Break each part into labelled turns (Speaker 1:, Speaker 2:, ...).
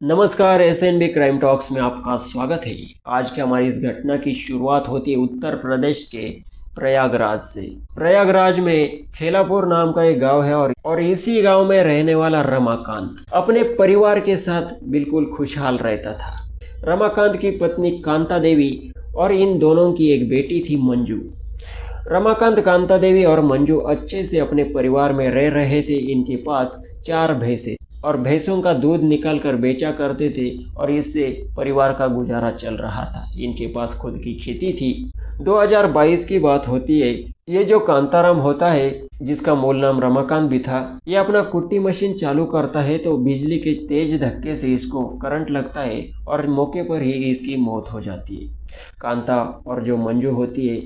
Speaker 1: नमस्कार, SNB crime talks में आपका स्वागत है। आज की हमारी इस घटना की शुरुआत होती है उत्तर प्रदेश के प्रयागराज से। प्रयागराज में खेलापुर नाम का एक गांव है और इसी गांव में रहने वाला रमाकांत अपने परिवार के साथ बिल्कुल खुशहाल रहता था। रमाकांत की पत्नी कांता देवी और इन दोनों की एक बेटी थी मंजू। रमाकांत, कांता देवी और मंजू अच्छे से अपने परिवार में रह रहे थे। इनके पास 4 भैंसे और भैंसों का दूध निकाल कर बेचा करते थे और इससे परिवार का गुजारा चल रहा था। इनके पास खुद की खेती थी। 2022 की बात होती है। ये जो कांताराम होता है, जिसका मूल नाम रमाकांत भी था, ये अपना कुट्टी मशीन चालू करता है तो बिजली के तेज धक्के से इसको करंट लगता है और मौके पर ही इसकी मौत हो जाती है। कांता और जो मंजू होती है,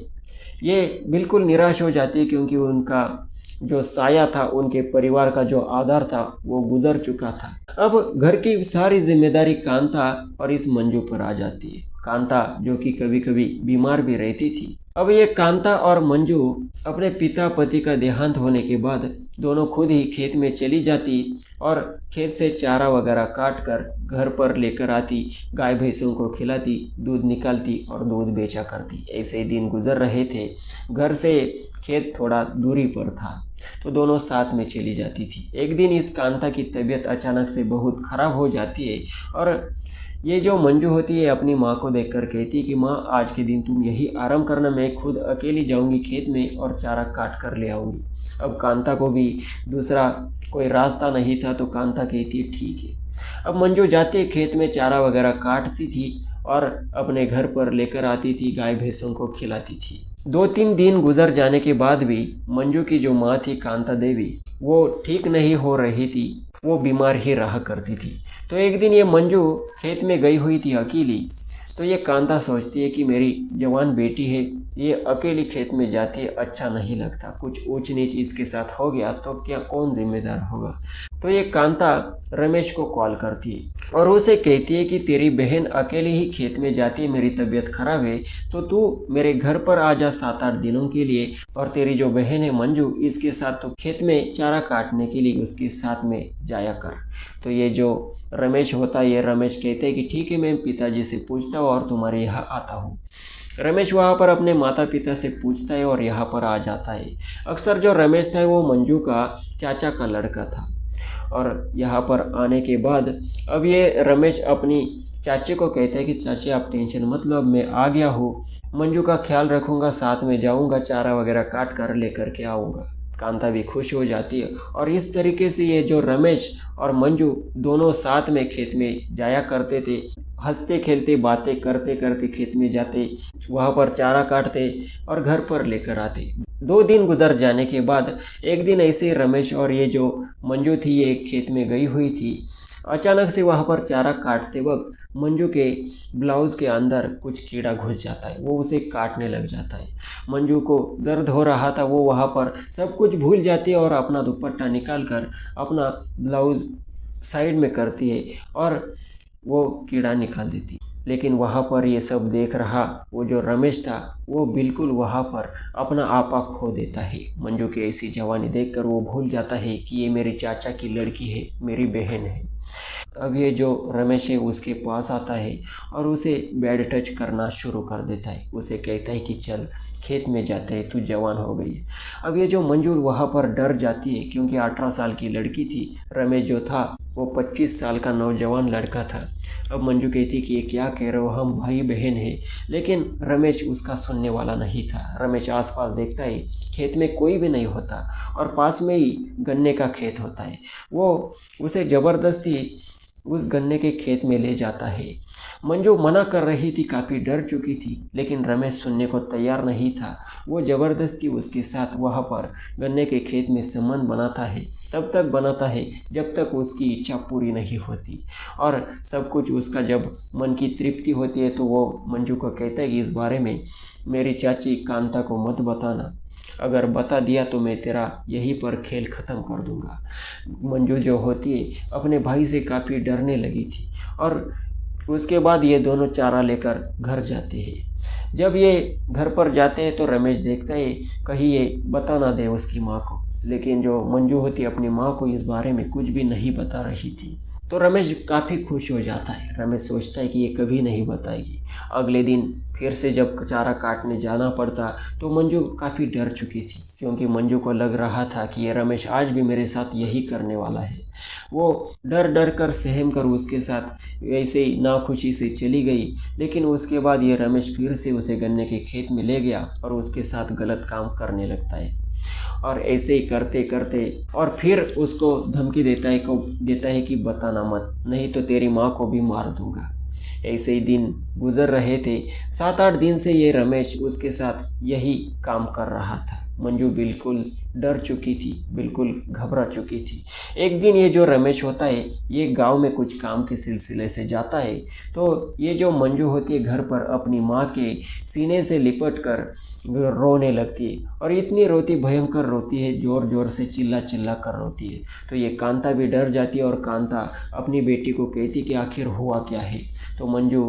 Speaker 1: ये बिल्कुल निराश हो जाती है क्योंकि उनका जो साया था, उनके परिवार का जो आधार था, वो गुजर चुका था। अब घर की सारी जिम्मेदारी कांता और इस मंजू पर आ जाती है। कांता जो कि कभी कभी बीमार भी रहती थी। अब ये कांता और मंजू अपने पिता पति का देहांत होने के बाद दोनों खुद ही खेत में चली जाती और खेत से चारा वगैरह काट कर घर पर लेकर आती, गाय भैंसों को खिलाती, दूध निकालती और दूध बेचा करती। ऐसे ही दिन गुजर रहे थे। घर से खेत थोड़ा दूरी पर था तो दोनों साथ में चली जाती थी। एक दिन इस कांता की तबीयत अचानक से बहुत ख़राब हो जाती है और ये जो मंजू होती है अपनी माँ को देखकर कहती है कि माँ, आज के दिन तुम यही आराम करना, मैं खुद अकेली जाऊंगी खेत में और चारा काट कर ले आऊँगी। अब कांता को भी दूसरा कोई रास्ता नहीं था तो कांता कहती है ठीक है। अब मंजू जाते खेत में चारा वगैरह काटती थी और अपने घर पर लेकर आती थी, गाय भैंसों को खिलाती थी। 2-3 दिन गुजर जाने के बाद भी मंजू की जो माँ थी कांता देवी, वो ठीक नहीं हो रही थी, वो बीमार ही रहा करती थी। तो एक दिन ये मंजू खेत में गई हुई थी अकेली। तो ये कांता सोचती है कि मेरी जवान बेटी है, ये अकेली खेत में जाती है, अच्छा नहीं लगता, कुछ ऊंच नीच इसके साथ हो गया तो क्या कौन जिम्मेदार होगा। तो ये कांता रमेश को कॉल करती है और उसे कहती है कि तेरी बहन अकेली ही खेत में जाती है, मेरी तबीयत खराब है, तो तू मेरे घर पर आ जा 7-8 दिनों के लिए और तेरी जो बहन है मंजू, इसके साथ तो खेत में चारा काटने के लिए उसके साथ में जाया कर। तो ये जो रमेश होता है, ये रमेश कहते हैं कि ठीक है, मैं पिताजी से पूछता हूँ और तुम्हारे यहाँ आता हूँ। रमेश वहाँ पर अपने माता पिता से पूछता है और यहाँ पर आ जाता है। अक्सर जो रमेश था वो मंजू का चाचा का लड़का था और यहाँ पर आने के बाद अब ये रमेश अपनी चाची को कहता है कि चाची आप टेंशन मत लो, अब मैं आ गया हूँ, मंजू का ख्याल रखूँगा, साथ में जाऊँगा, चारा वगैरह काट कर लेकर के आऊँगा। कांता भी खुश हो जाती है और इस तरीके से ये जो रमेश और मंजू दोनों साथ में खेत में जाया करते थे। हंसते खेलते बातें करते करते खेत में जाते, वहाँ पर चारा काटते और घर पर लेकर आते। 2 दिन गुजर जाने के बाद एक दिन ऐसे ही रमेश और ये जो मंजू थी, ये खेत में गई हुई थी। अचानक से वहाँ पर चारा काटते वक्त मंजू के ब्लाउज़ के अंदर कुछ कीड़ा घुस जाता है, वो उसे काटने लग जाता है। मंजू को दर्द हो रहा था, वो वहाँ पर सब कुछ भूल जाती है और अपना दुपट्टा निकाल कर अपना ब्लाउज़ साइड में करती है और वो कीड़ा निकाल देती। लेकिन वहाँ पर ये सब देख रहा वो जो रमेश था, वो बिल्कुल वहाँ पर अपना आपा खो देता है। मंजू की ऐसी जवानी देखकर वो भूल जाता है कि ये मेरी चाचा की लड़की है, मेरी बहन है। अब ये जो रमेश है उसके पास आता है और उसे बैड टच करना शुरू कर देता है। उसे कहता है कि चल खेत में जाते हैं, तू जवान हो गई है। अब ये जो मंजू वहाँ पर डर जाती है क्योंकि 18 साल की लड़की थी, रमेश जो था वो 25 साल का नौजवान लड़का था। अब मंजू कहती कि ये क्या कह रहे हो, हम भाई बहन हैं। लेकिन रमेश उसका सुनने वाला नहीं था। रमेश आसपास देखता है, खेत में कोई भी नहीं होता और पास में ही गन्ने का खेत होता है। वो उसे ज़बरदस्ती उस गन्ने के खेत में ले जाता है। मंजू मना कर रही थी, काफ़ी डर चुकी थी, लेकिन रमेश सुनने को तैयार नहीं था। वो ज़बरदस्ती उसके साथ वहाँ पर गन्ने के खेत में संबंध बनाता है, तब तक बनाता है जब तक उसकी इच्छा पूरी नहीं होती। और सब कुछ उसका जब मन की तृप्ति होती है तो वो मंजू को कहता है कि इस बारे में मेरी चाची कांता को मत बताना, अगर बता दिया तो मैं तेरा यहीं पर खेल ख़त्म कर दूंगा। मंजू जो होती है अपने भाई से काफ़ी डरने लगी थी और उसके बाद ये दोनों चारा लेकर घर जाते हैं। जब ये घर पर जाते हैं तो रमेश देखता है कहीं ये बता ना दे उसकी माँ को, लेकिन जो मंजू होती अपनी माँ को इस बारे में कुछ भी नहीं बता रही थी। तो रमेश काफ़ी खुश हो जाता है। रमेश सोचता है कि ये कभी नहीं बताएगी। अगले दिन फिर से जब चारा काटने जाना पड़ता तो मंजू काफ़ी डर चुकी थी, क्योंकि मंजू को लग रहा था कि ये रमेश आज भी मेरे साथ यही करने वाला है। वो डर डर कर सहम कर उसके साथ ऐसे ही नाखुशी से चली गई। लेकिन उसके बाद ये रमेश फिर से उसे गन्ने के खेत में ले गया और उसके साथ गलत काम करने लगता है। और ऐसे ही करते करते और फिर उसको धमकी देता है कि बताना मत, नहीं तो तेरी माँ को भी मार दूंगा। ऐसे ही दिन गुजर रहे थे। 7-8 दिन से ये रमेश उसके साथ यही काम कर रहा था। मंजू बिल्कुल डर चुकी थी, बिल्कुल घबरा चुकी थी। एक दिन ये जो रमेश होता है ये गांव में कुछ काम के सिलसिले से जाता है। तो ये जो मंजू होती है घर पर अपनी माँ के सीने से लिपट कर रोने लगती है, और इतनी रोती, भयंकर रोती है, ज़ोर ज़ोर से चिल्ला चिल्ला कर रोती है। तो ये कांता भी डर जाती है और कांता अपनी बेटी को कहती कि आखिर हुआ क्या है। तो मंजू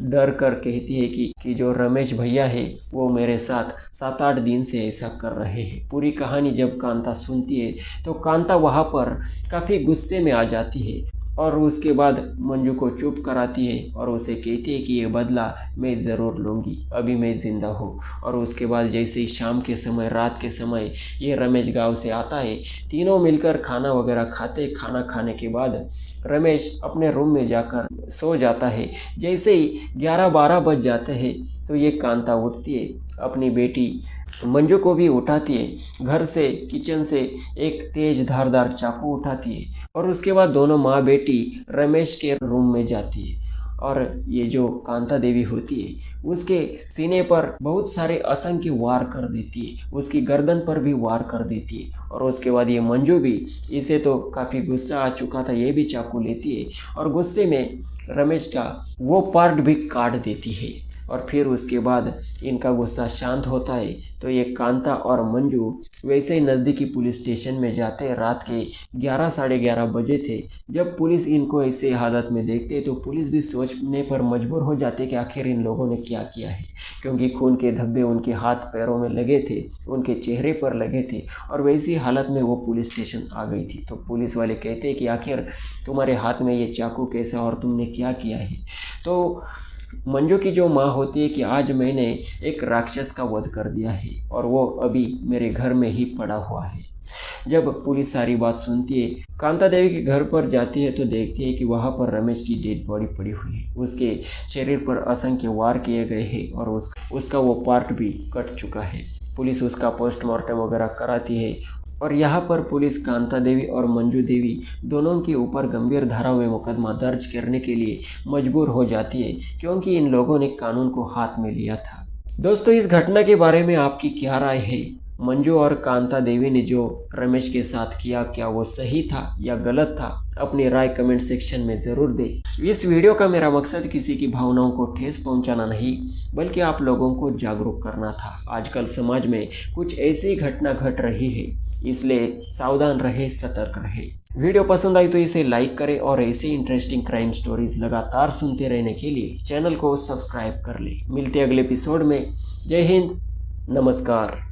Speaker 1: डर कर कहती है कि जो रमेश भैया है वो मेरे साथ 7-8 दिन से ऐसा कर रहे हैं। पूरी कहानी जब कांता सुनती है तो कांता वहाँ पर काफ़ी गुस्से में आ जाती है और उसके बाद मंजू को चुप कराती है और उसे कहती है कि ये बदला मैं ज़रूर लूँगी, अभी मैं ज़िंदा हूँ। और उसके बाद जैसे ही शाम के समय, रात के समय ये रमेश गांव से आता है, तीनों मिलकर खाना वगैरह खाते। खाना खाने के बाद रमेश अपने रूम में जाकर सो जाता है। जैसे ही 11-12 बज जाते हैं तो ये कांता उठती है, अपनी बेटी मंजू को भी उठाती है, घर से किचन से एक तेज धारदार चाकू उठाती है और उसके बाद दोनों माँ बेटी रमेश के रूम में जाती है। और ये जो कांता देवी होती है उसके सीने पर बहुत सारे असंख्य वार कर देती है, उसकी गर्दन पर भी वार कर देती है। और उसके बाद ये मंजू भी, इसे तो काफ़ी गुस्सा आ चुका था, ये भी चाकू लेती है और गुस्से में रमेश का वो पार्ट भी काट देती है। और फिर उसके बाद इनका गुस्सा शांत होता है तो ये कांता और मंजू वैसे ही नज़दीकी पुलिस स्टेशन में जाते हैं। रात के 11 साढ़े 11 बजे थे जब पुलिस इनको ऐसे हालत में देखते तो पुलिस भी सोचने पर मजबूर हो जाते कि आखिर इन लोगों ने क्या किया है, क्योंकि खून के धब्बे उनके हाथ पैरों में लगे थे, उनके चेहरे पर लगे थे और वैसी हालत में वो पुलिस स्टेशन आ गई थी। तो पुलिस वाले कहते हैं कि आखिर तुम्हारे हाथ में ये चाकू कैसा और तुमने क्या किया है। तो मंजू की जो माँ होती है कि आज मैंने एक राक्षस का वध कर दिया है और वो अभी मेरे घर में ही पड़ा हुआ है। जब पुलिस सारी बात सुनती है, कांता देवी के घर पर जाती है तो देखती है कि वहाँ पर रमेश की डेड बॉडी पड़ी हुई है। उसके शरीर पर असंख्य वार किए गए हैं और उसका वो पार्ट भी कट चुका है। पुलिस उसका पोस्टमार्टम वगैरह कराती है और यहाँ पर पुलिस कांता देवी और मंजू देवी दोनों के ऊपर गंभीर धाराओं में मुकदमा दर्ज करने के लिए मजबूर हो जाती है, क्योंकि इन लोगों ने कानून को हाथ में लिया था। दोस्तों, इस घटना के बारे में आपकी क्या राय है? मंजू और कांता देवी ने जो रमेश के साथ किया, क्या वो सही था या गलत था? अपनी राय कमेंट सेक्शन में ज़रूर दें। इस वीडियो का मेरा मकसद किसी की भावनाओं को ठेस पहुंचाना नहीं, बल्कि आप लोगों को जागरूक करना था। आजकल समाज में कुछ ऐसी घटना घट रही है, इसलिए सावधान रहे, सतर्क रहे। वीडियो पसंद आई तो इसे लाइक करें और ऐसे इंटरेस्टिंग क्राइम स्टोरीज लगातार सुनते रहने के लिए चैनल को सब्सक्राइब कर लें। मिलते अगले एपिसोड में। जय हिंद, नमस्कार।